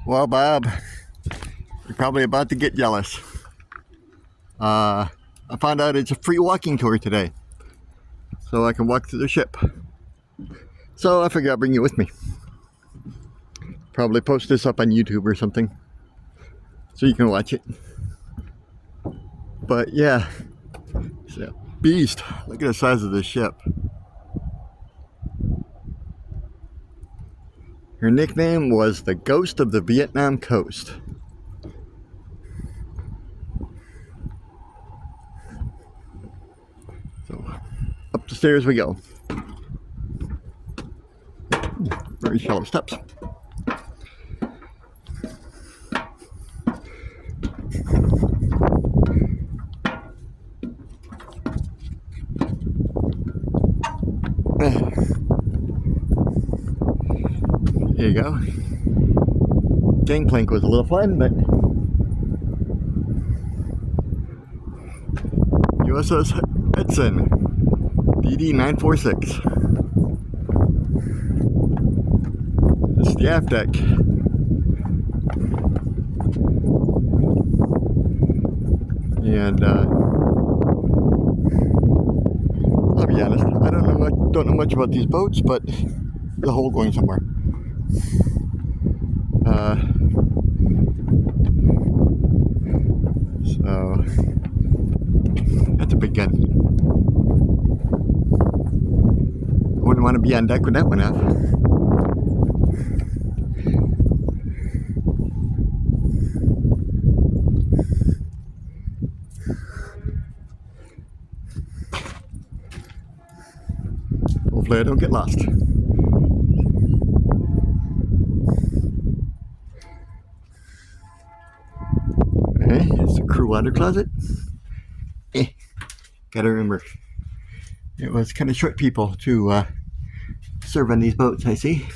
Well, Bob, you're probably about to get jealous. I found out it's a free walking tour today, so I can walk through the ship. So I figured I'll bring you with me. Probably post this up on YouTube or something, so you can watch it. But yeah, it's a beast. Look at the size of this ship. Her nickname was the Ghost of the Vietnam Coast. So up the stairs we go. Very shallow steps. There you go. Gangplank was a little fun, but USS Edson, DD 946. This is the aft deck. And I'll be honest, I don't know much about these boats, but the hole going somewhere. So that's a big gun. I wouldn't want to be on deck with that one up. Hopefully I don't get lost. Okay, it's a crew water closet. Gotta remember, it was kind of short people to serve on these boats, I see.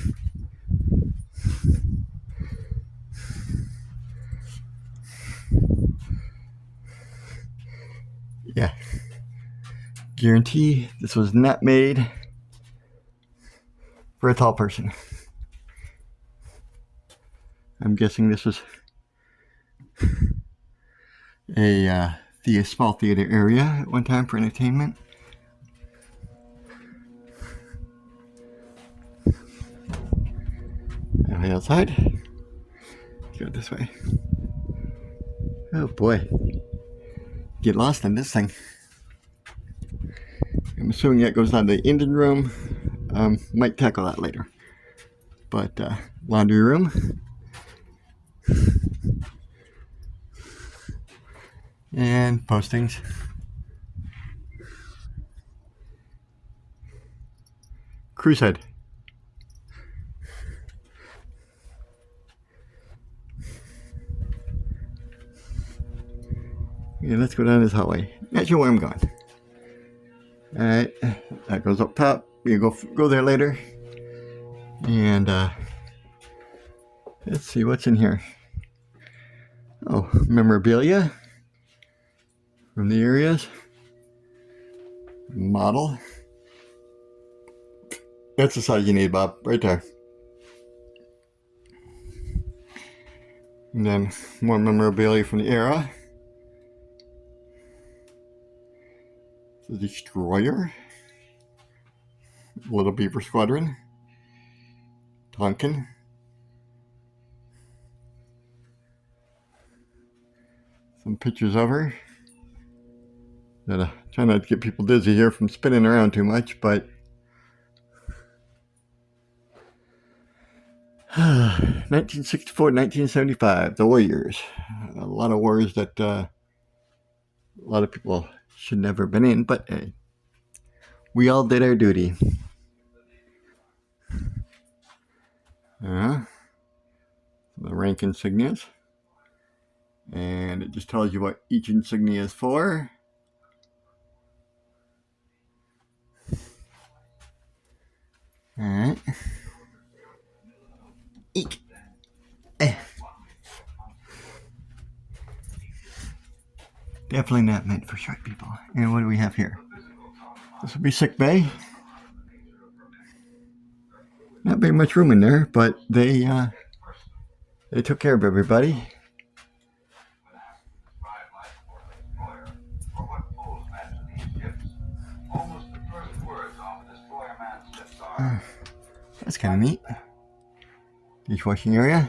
Yeah, guarantee this was not made for a tall person. I'm guessing this was a small theater area at one time for entertainment. Way outside. Let's go this way. Oh boy. Get lost in this thing. I'm assuming that goes down to the engine room. Might tackle that later. But laundry room. And postings. Cruise head. Yeah, let's go down this hallway. Not sure where I'm going. Alright, that goes up top. We go there later. And let's see what's in here. Oh, memorabilia from the areas. Model. That's the size you need, Bob, right there. And then more memorabilia from the era. The Destroyer. Little Beaver Squadron. Tonkin. Some pictures of her. Gotta try not to get people dizzy here from spinning around too much, but 1964, 1975, the Warriors. A lot of wars that a lot of people should never have been in, but hey, we all did our duty. The rank insignias. And it just tells you what each insignia is for. Alright. Eek. Definitely not meant for short people. And what do we have here? This will be sick bay. Not very much room in there, but they They took care of everybody. That's kind of neat. Dishwashing area.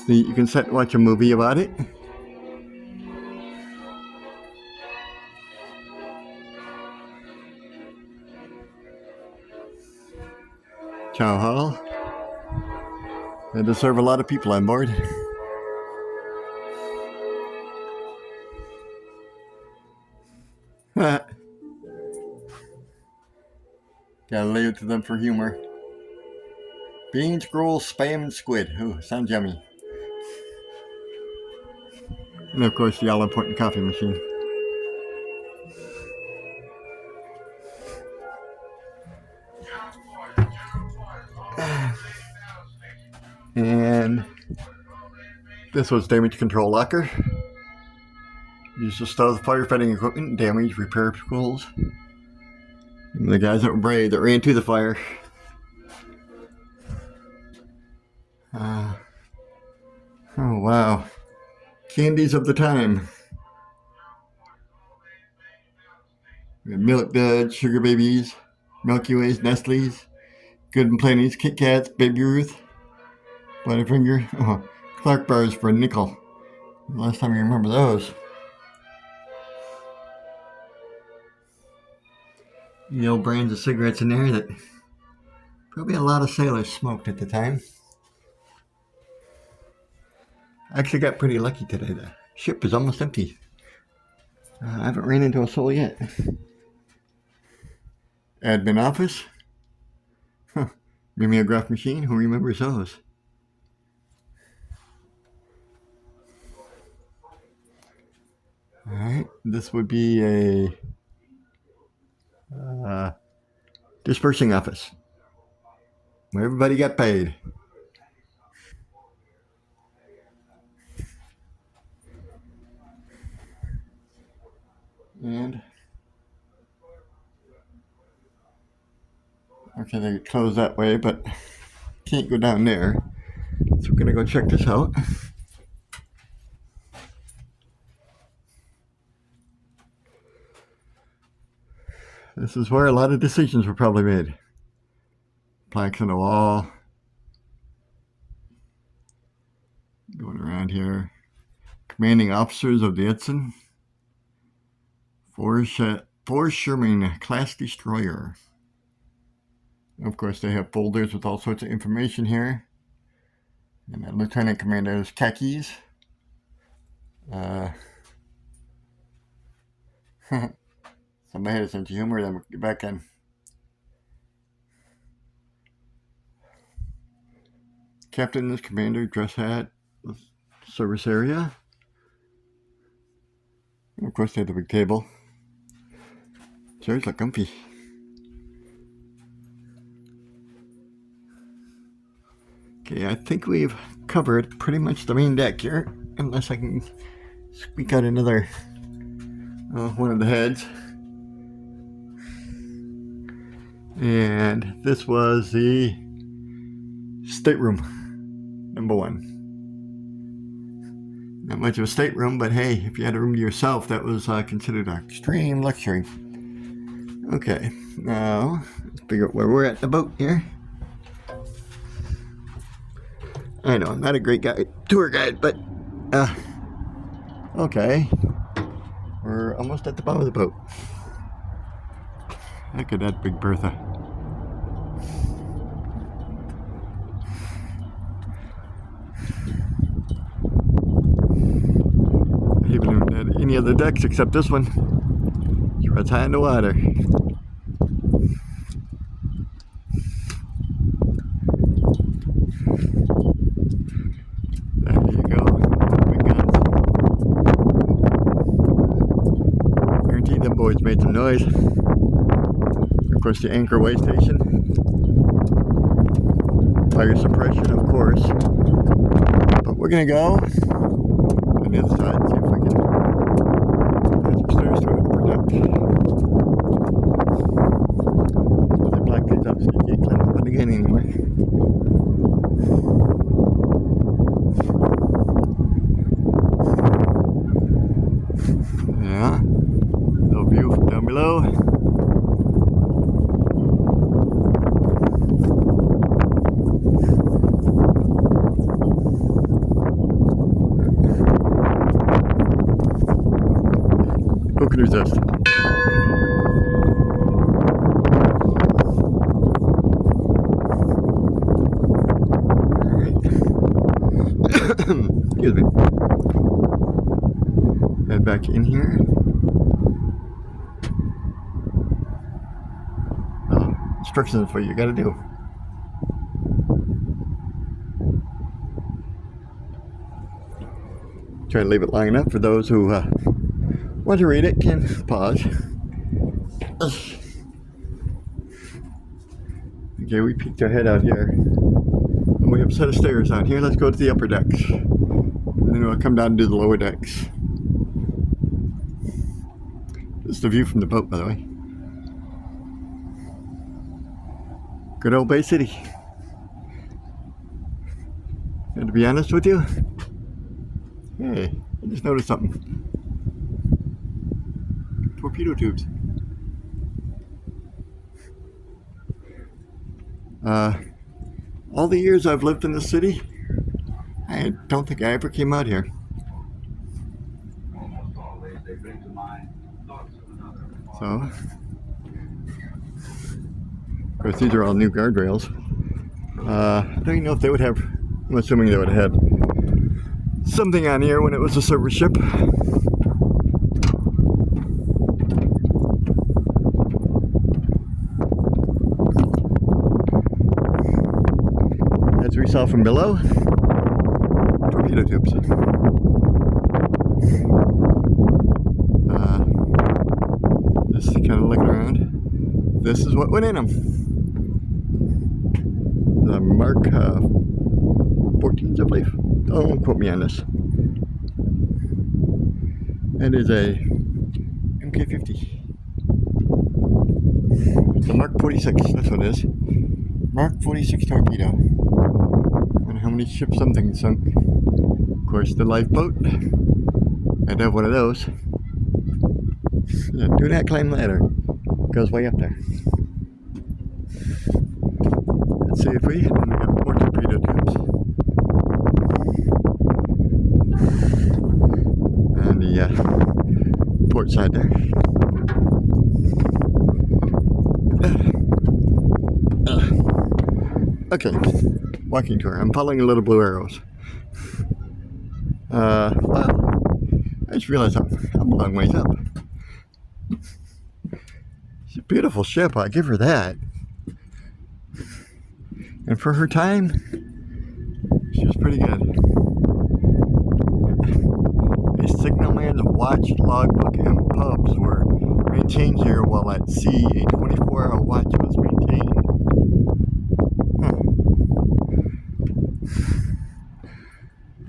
So you can sit and watch a movie about it. Chow hall. They deserve a lot of people on board. Gotta leave it to them for humor. Beans, gruel, spam, and squid. Ooh, sounds yummy. And of course, the all-important coffee machine. And this was damage control locker. Used to stow the firefighting equipment and damage repair tools. And the guys that were brave that ran to the fire. Oh wow. Candies of the time. We had Milk Duds, Sugar Babies, Milky Ways, Nestle's, Good and Plenty's, Kit Kats, Baby Ruth, Butterfinger, Clark bars for a nickel. Last time you remember those. The old brands of cigarettes in there that probably a lot of sailors smoked at the time. I actually got pretty lucky today. The ship is almost empty. I haven't ran into a soul yet. Admin office. Mimeograph machine. Who remembers those? Alright, this would be a dispersing office where everybody got paid. And okay, they close that way, but can't go down there. So we're gonna go check this out. This is where a lot of decisions were probably made. Plaques on the wall. Going around here. Commanding officers of the Edson. Sherman class destroyer. Of course, they have folders with all sorts of information here. And the lieutenant commander's khakis. Somebody had a sense of humor, then we'll get back in. Captain's commander, dress hat, service area. And of course, they had the big table. Chairs look comfy. Okay, I think we've covered pretty much the main deck here, unless I can squeak out another one of the heads. And this was the stateroom, number 1. Not much of a stateroom, but hey, if you had a room to yourself, that was considered an extreme luxury. Okay, now let's figure out where we're at the boat here. I know I'm not a great tour guide, but okay, we're almost at the bottom of the boat. Look at that big Bertha. Even at any other decks except this one, it's right high in the water. There you go. Big guns. Guaranteed them boys made some noise. Of course, the anchor way station. Fire suppression, of course. But we're gonna go on the other side and see if we can get upstairs to Yeah, the view from down below. Who can resist? Excuse me. Head back in here. Instructions for what you gotta do. Try to leave it long enough for those who want to read it can pause. Okay, we peeked our head out here. And we have a set of stairs out here. Let's go to the upper decks. And then we'll come down and do the lower decks. This is the view from the boat, by the way. Good old Bay City. And to be honest with you, hey, I just noticed something. Torpedo tubes. All the years I've lived in the city, I don't think I ever came out here. So, of course, these are all new guardrails. I don't even know if they would have, I'm assuming they would have had something on here when it was a service ship. As we saw from below, torpedo tubes. Just kind of looking around. This is what went in them. The Mark 14s, I believe. Don't quote me on this. That is a MK50. The Mark 46, that's what it is. Mark 46 torpedo. And how many ships something sunk? Of course, the lifeboat. I'd have one of those. Yeah, do not climb ladder. Goes way up there. Let's see if we got more torpedo tubes. On the port side there. Okay, walking tour. I'm following the little blue arrows. Wow. I just realized I'm a long ways up. It's a beautiful ship, I give her that. And for her time, she was pretty good. A signalman's watch, logbook, and pubs were maintained here, while at sea a 24-hour watch was maintained.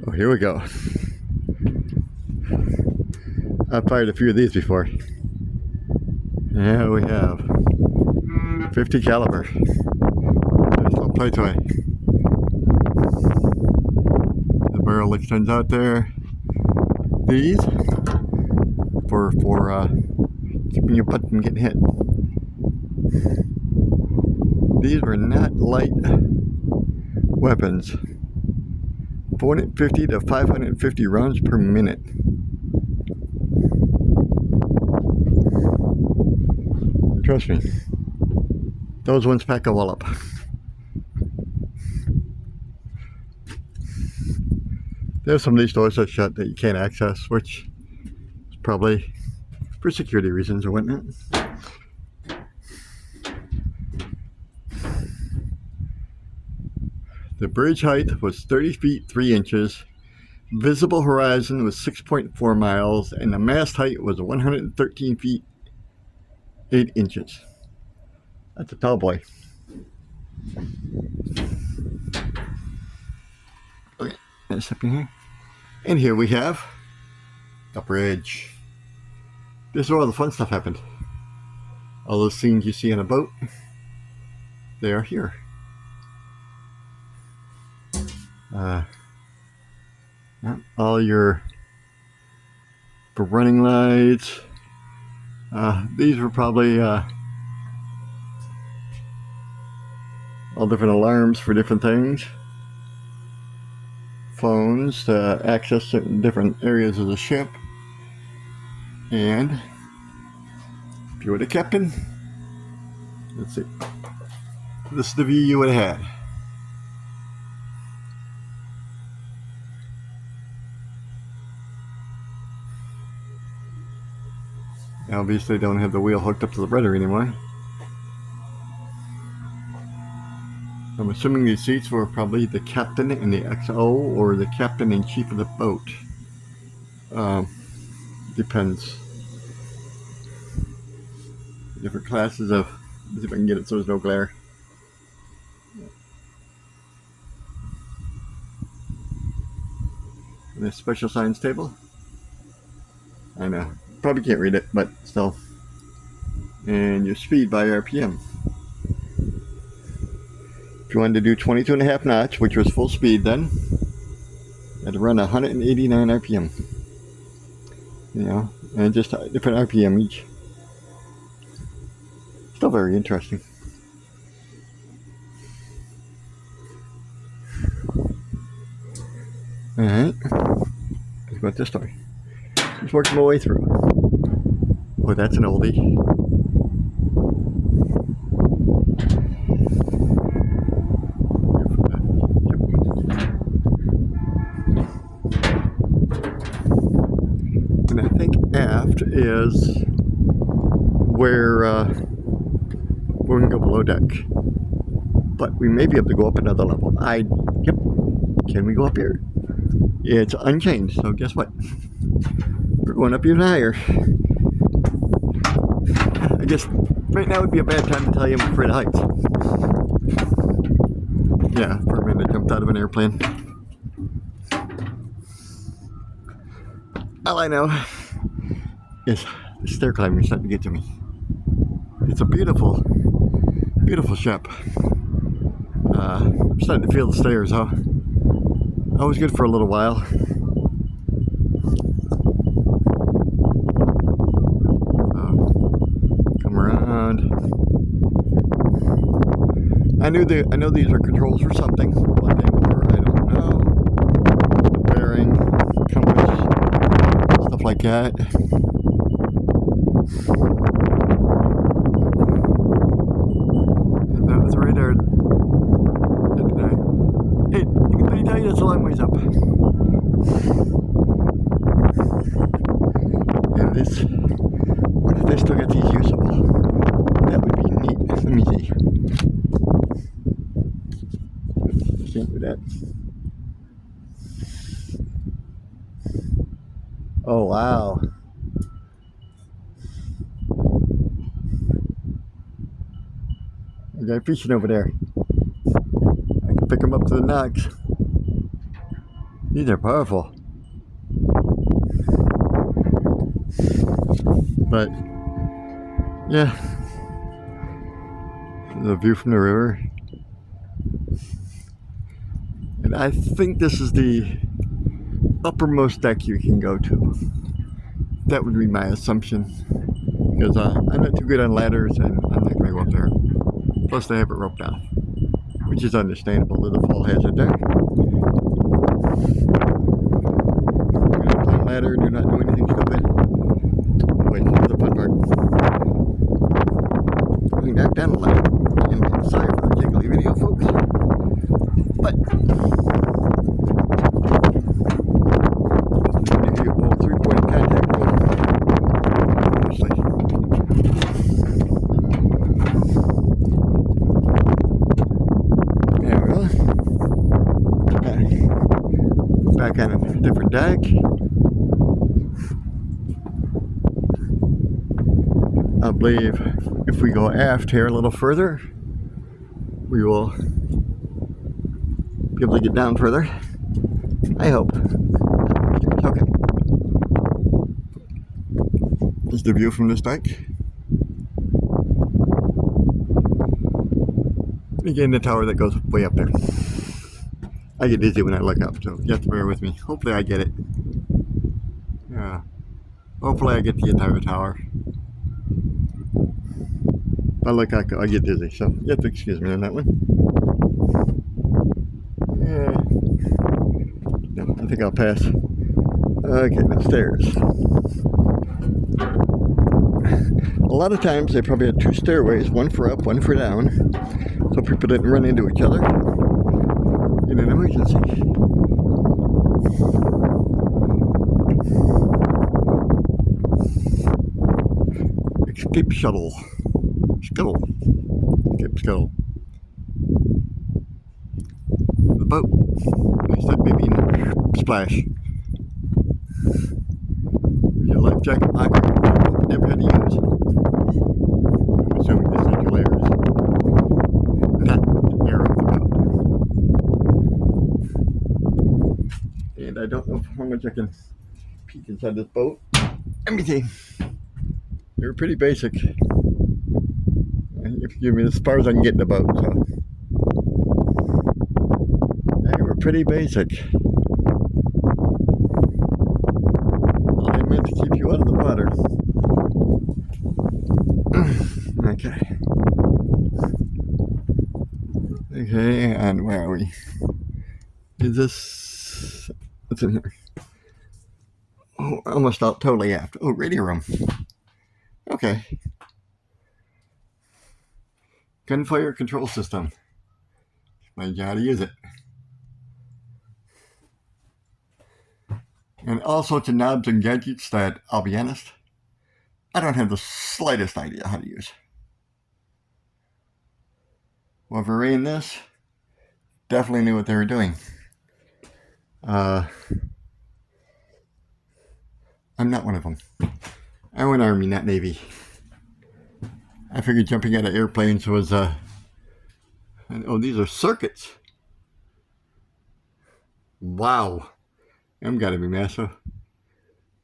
Oh, here we go. I've fired a few of these before. Yeah, we have. 50 caliber. There's a little play toy. The barrel extends out there. These for keeping your butt from getting hit. These were not light weapons. 450 to 550 rounds per minute. Trust me, those ones pack a wallop. There's some of these doors that shut that you can't access, which is probably for security reasons or whatnot. The bridge height was 30 feet 3 inches. Visible horizon was 6.4 miles, and the mast height was 113 feet 8 inches. That's a tall boy. Okay, let's up in here. And here we have the bridge. This is where all the fun stuff happened. All those scenes you see on a boat, they are here. All your for running lights. These were probably all different alarms for different things. Phones to access certain different areas of the ship. And if you were the captain, let's see, this is the view you would have had. Obviously, don't have the wheel hooked up to the rudder anymore. I'm assuming these seats were probably the captain and the XO, or the captain and chief of the boat. Depends. Different classes of. Let's see if I can get it so there's no glare. And a special signs table. I know. Probably can't read it, but still. And your speed by RPM. If you wanted to do 22.5 knots, which was full speed then, you had to run 189 RPM. You know, and just a different RPM each. Still very interesting. Alright, let's go with this story. Just working my way through. Oh, that's an oldie. And I think aft is where we can go below deck. But we may be able to go up another level. Yep. Can we go up here? It's unchanged, so guess what? We're going up even higher. I guess right now would be a bad time to tell you I'm afraid of heights. Yeah, for a minute I jumped out of an airplane. All I know is the stair climbing is starting to get to me. It's a beautiful, beautiful ship. I'm starting to feel the stairs, huh? That was good for a little while. Come around. I know these are controls for something. What they were, I don't know. Bearing, compass, stuff like that. And that was the radar. Hey, let me tell you, that's a long ways up. And this, what if they still got these usable? That would be neat. Let me see. Can't do that. Oh, wow. There's a guy fishing over there. I can pick him up to the nocks. These are powerful. But, yeah. The view from the river. And I think this is the uppermost deck you can go to. That would be my assumption. Because I'm not too good on ladders and I'm not going to go up there. Plus they have it roped off. Which is understandable. There's a fall hazard there. Do not climb ladder, do not do anything stupid. Wait, here's the fun part. Going back down the ladder. And sorry for the jiggly video, folks. But if you pull 3-point contact roll, mostly. There we go. Back on a different deck. I believe if we go aft here a little further, we will be able to get down further. I hope. Okay. This is the view from this deck. Again, the tower that goes way up there. I get dizzy when I look up, so you have to bear with me. Hopefully I get it. Yeah. Hopefully I get the entire tower. But look, I get dizzy, so you have to excuse me on that one. No, I think I'll pass. Okay, now stairs. A lot of times they probably had two stairways, one for up, one for down, so people didn't run into each other in an emergency. Escape shuttle. Scuttle. Escape scuttle. The boat. Nice that baby in splash. Your life jacket pocket. Never had to use. I'm assuming this is your layers. Not the air of the boat. And I don't know how much I can peek inside this boat. Everything. They were pretty basic. If you give me as far as I can get in the boat, so they were pretty basic. All they meant to keep you out of the water. Okay. Okay, and where are we? Is this... what's in here? Oh, almost out totally aft. Oh, radio room. Okay. Gunfire control system. I know how to use it. And all sorts of knobs and gadgets that, I'll be honest, I don't have the slightest idea how to use. Whoever ran this definitely knew what they were doing. I'm not one of them. I went Army, not Navy. I figured jumping out of airplanes was, oh, these are circuits. Wow. Them gotta be massive.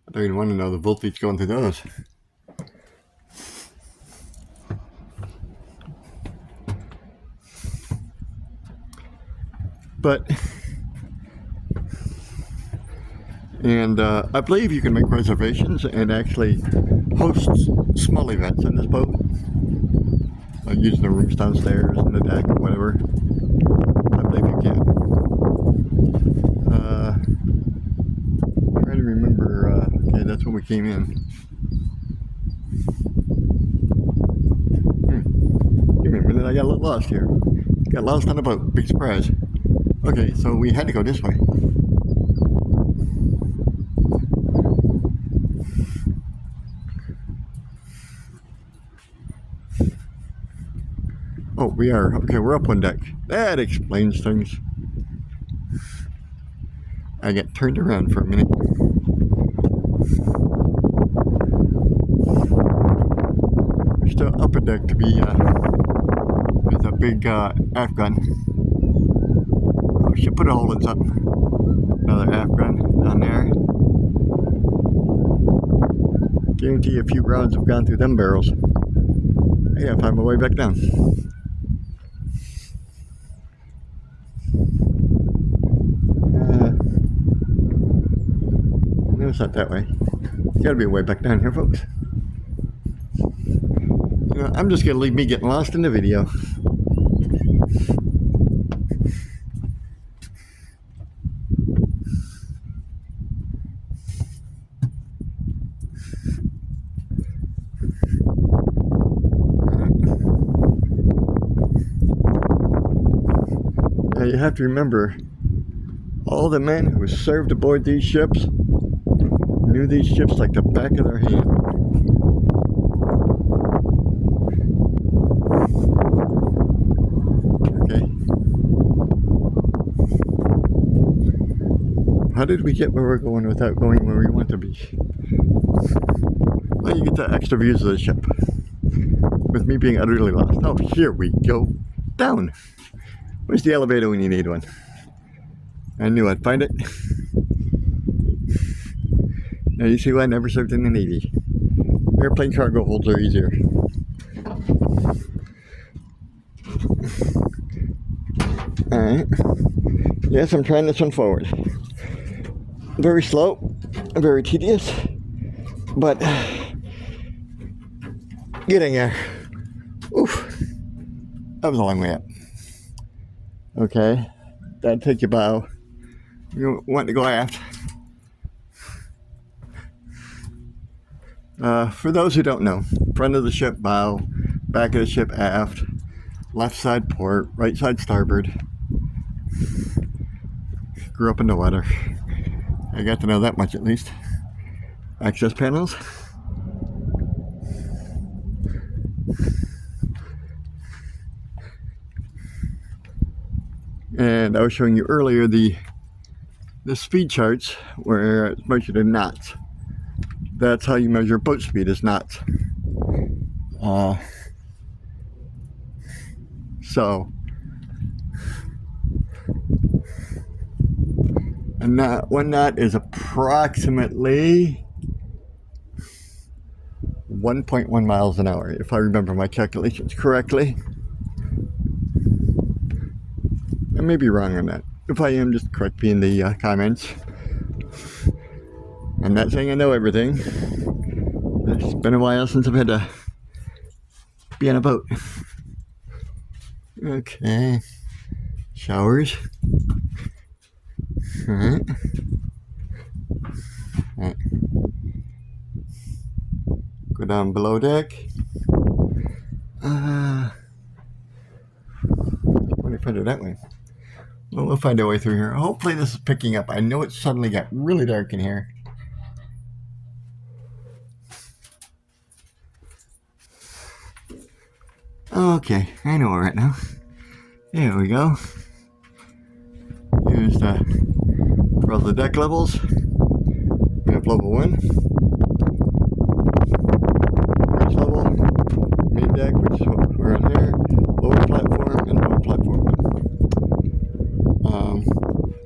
I don't even want to know the voltage going through those. But, and I believe you can make reservations and actually host small events in this boat. Like using the rooms downstairs and the deck or whatever. I believe you can. Trying to remember, okay, that's when we came in. Give me a minute, I got a little lost here. Got lost on the boat, big surprise. Okay, so we had to go this way. Oh, we are, okay, we're up on deck. That explains things. I get turned around for a minute. We're still up on deck to be, there's a big aft gun. We should put a hole in something. Another aft gun down there. Guarantee a few rounds have gone through them barrels. I gotta find my way back down. No, it's not that way. There's gotta be a way back down here, folks. You know, I'm just gonna leave me getting lost in the video. Now you have to remember, all the men who served aboard these ships knew these ships like the back of their hand. Okay. How did we get where we're going without going where we want to be? Well, you get the extra views of the ship. With me being utterly lost. Oh, here we go. Down. Where's the elevator when you need one? I knew I'd find it. Now you see why I never served in the Navy. Airplane cargo holds are easier. Alright. Yes, I'm trying this one forward. Very slow, very tedious, But getting there, oof, that was a long way up. Okay, that'd take you bow. You want to go aft. For those who don't know, front of the ship bow, back of the ship aft, left side port, right side starboard. Grew up in the water. I got to know that much at least. Access panels. And I was showing you earlier the speed charts where it's measured in knots. That's how you measure boat speed, is knots. So a knot, 1 knot is approximately 1.1 miles an hour, if I remember my calculations correctly. I may be wrong on that. If I am, just correct me in the comments. I'm not saying I know everything. It's been a while since I've had to be on a boat. Okay. Showers. Alright. Alright. Go down below deck. What do I find it that way? Well, we'll find our way through here. Hopefully this is picking up. I know it suddenly got really dark in here. Okay, I know it right now. There we go. Here's for all the deck levels. We have level 1. First level. Main deck, which is what we're on here. Lower platform and lower platform 1.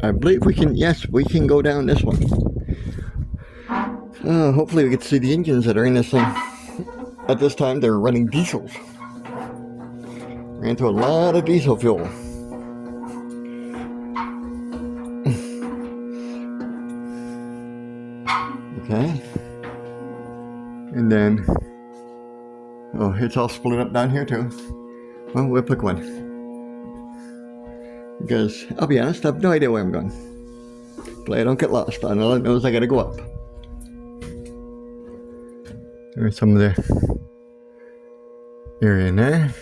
I believe we can, yes, we can go down this one. Hopefully we get to see the engines that are in this thing. At this time, they're running diesels. Ran through a lot of diesel fuel. Okay. And then, oh, it's all split up down here too. Well, we'll pick one. Because, I'll be honest, I have no idea where I'm going. But I don't get lost. All I know is I gotta go up. There's some of the area in there.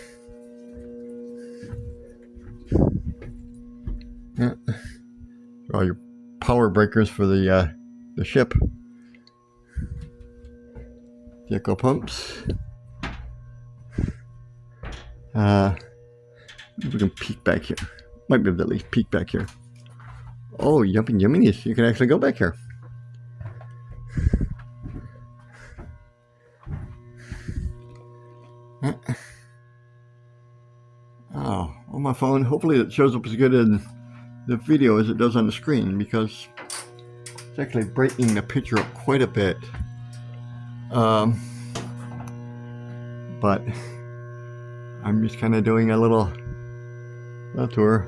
Yeah. All your power breakers for the ship. Deco pumps. We can peek back here. Might be able to at least peek back here. Oh, yumminess. You can actually go back here. Oh, on my phone. Hopefully it shows up as good in the video as it does on the screen, because it's actually breaking the picture up quite a bit. But I'm just kind of doing a little tour.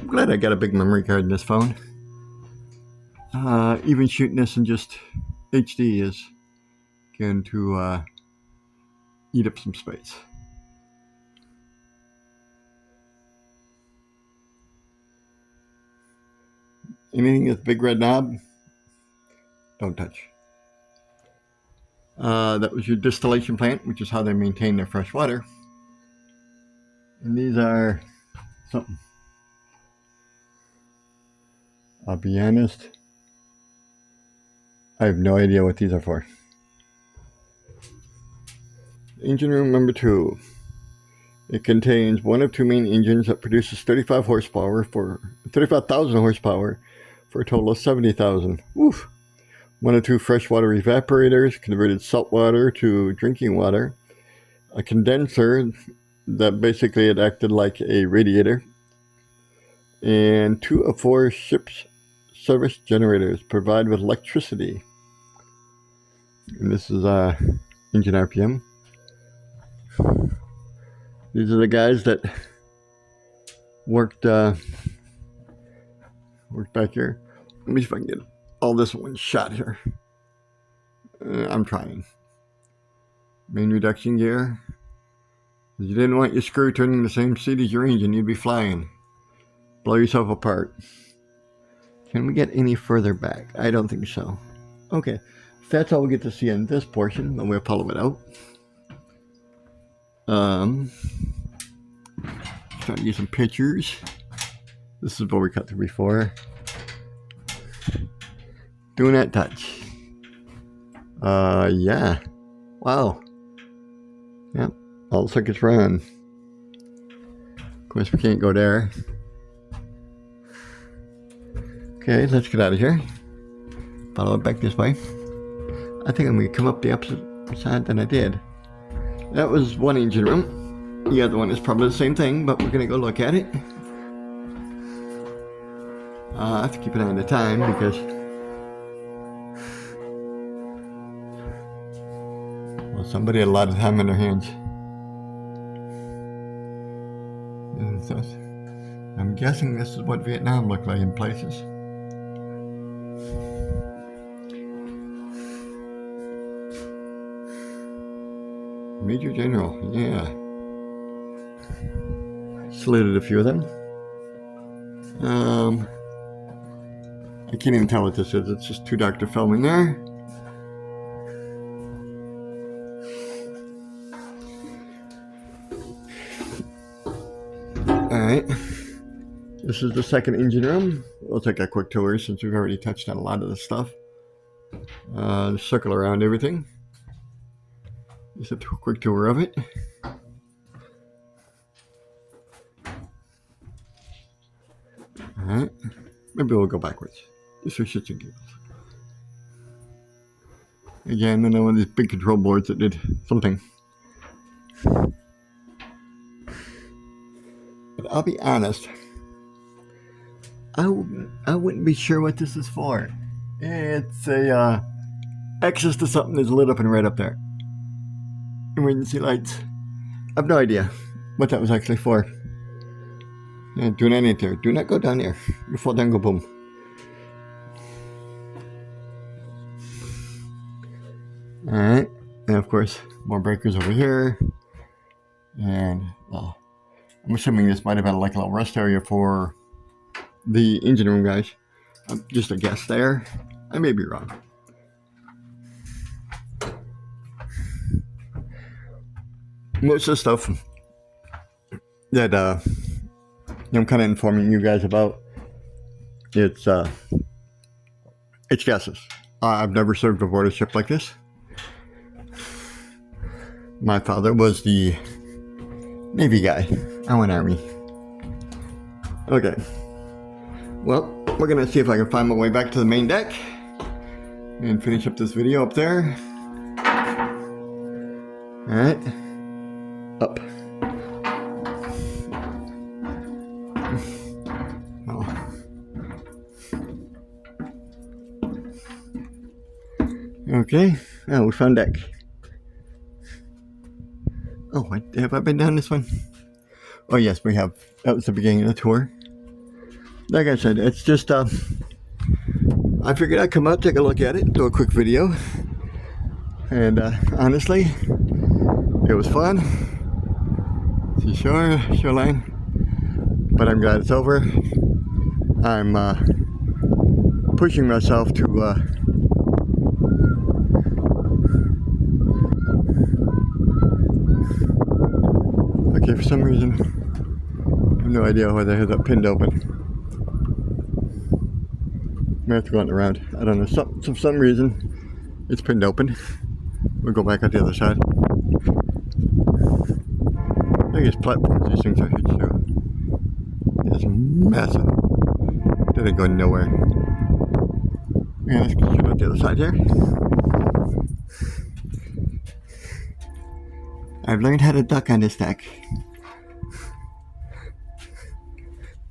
I'm glad I got a big memory card in this phone. Even shooting this in just HD is going to eat up some space. Anything with big red knob, don't touch. That was your distillation plant, which is how they maintain their fresh water. And these are something. I'll be honest, I have no idea what these are for. Engine room number 2. It contains one of 2 main engines that produces 35,000 horsepower for a total of 70,000. Oof. 1 or 2 freshwater evaporators converted salt water to drinking water. A condenser that basically it acted like a radiator. And 2 of 4 ship's service generators provide with electricity. And this is engine RPM. These are the guys that worked back here. Let me see if I can get all this in one shot here. I'm trying. Main reduction gear. You didn't want your screw turning the same speed as your engine, you'd be flying. Blow yourself apart. Can we get any further back? I don't think so. Okay, so that's all we get to see in this portion, but we'll follow it out. Trying to get some pictures. This is what we cut through before. Do not touch. Yeah. Wow. Yep. All the circuits run. Of course, we can't go there. Okay, let's get out of here. Follow it back this way. I think I'm going to come up the opposite side than I did. That was one engine room. The other one is probably the same thing, but we're going to go look at it. I have to keep an eye on the time because somebody had a lot of time on their hands. And so I'm guessing this is what Vietnam looked like in places. Major General, yeah. Saluted a few of them. I can't even tell what this is. It's just too dark to film in there. Alright. This is the second engine room. We'll take a quick tour since we've already touched on a lot of the stuff. Circle around everything. Just a quick tour of it. Alright. Maybe we'll go backwards. Just for shits and giggles. Again, another one of these big control boards that did something. But I'll be honest. I wouldn't be sure what this is for. It's a access to something that's lit up and right up there. Emergency lights. I have no idea what that was actually for. Yeah, do not enter. Do not go down there. You fall down, go boom. Alright. And of course, more breakers over here. And, well, I'm assuming this might have been like a little rest area for the engine room guys. Just a guess there. I may be wrong. Most of the stuff that I'm kind of informing you guys about, it's guesses. I've never served aboard a ship like this. My father was the Navy guy. I went Army. Okay. Well, we're gonna see if I can find my way back to the main deck and finish up this video up there. Alright. Up. Oh. Okay. Oh, we found deck. Oh, have I been down this one? Oh, yes, we have. That was the beginning of the tour. Like I said, it's just, I figured I'd come out, take a look at it, do a quick video. And, honestly, it was fun. See shoreline. But I'm glad it's over. I'm, pushing myself to, okay, for some reason, I have no idea why they had that pinned open. I have to go on around. I don't know. For some reason, it's pinned open. We'll go back on the other side. I think it's platforms these things are hitched to. It's massive. They didn't go nowhere. Yeah, let's get on the other side here. I've learned how to duck on this deck.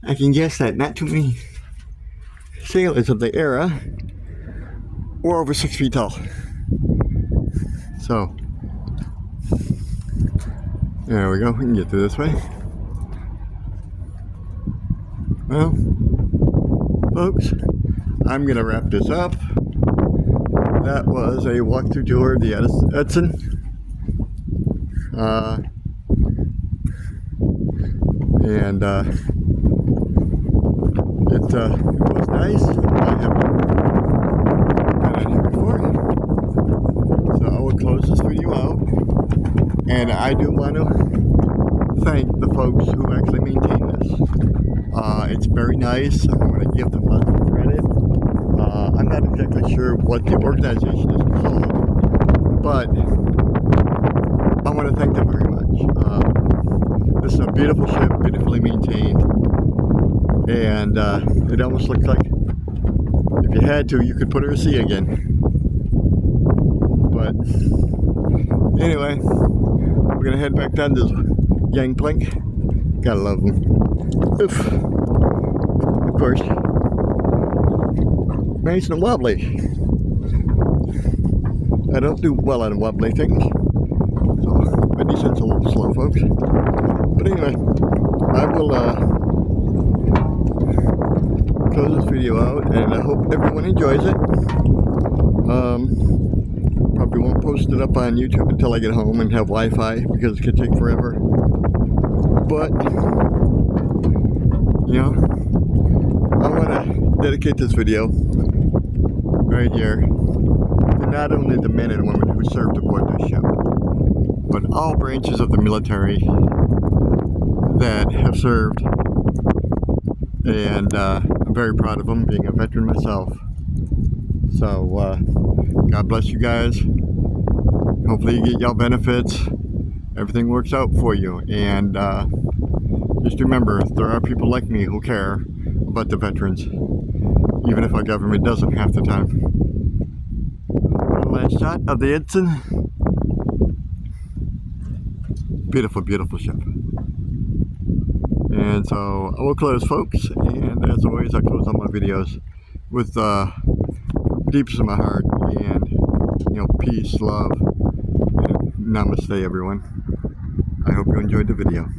I can guess that not too many sailors of the era were over 6 feet tall. So, there we go. We can get through this way. Well, folks, I'm going to wrap this up. that was a walkthrough tour of the Edson. It was nice. I haven't been on here before, so I will close this video out. And I do want to thank the folks who actually maintain this. It's very nice. I want to give them lots of credit. I'm not exactly sure what the organization is called, but I want to thank them very much. This is a beautiful ship, beautifully maintained, and it almost looks like if you had to, you could put her to sea again. But anyway, we're gonna head back down to this gangplank. Gotta love them. Oof. Of course, nice and wobbly. I don't do well on wobbly things, so my descent's a little slow, folks. But anyway, I will close this video out, and I hope everyone enjoys it. Probably won't post it up on YouTube until I get home and have Wi-Fi, because it could take forever. But you know, I want to dedicate this video right here to not only the men and women who served aboard this ship, but all branches of the military that have served, and I'm very proud of them, being a veteran myself. So God bless you guys. Hopefully you get y'all benefits. Everything works out for you, and just remember, there are people like me who care about the veterans, even if our government doesn't half the time. Last shot of the Edson. Beautiful, beautiful ship. And so I will close, folks, and as always, I close all my videos with deepest of my heart, and peace, love, and namaste, everyone. I hope you enjoyed the video.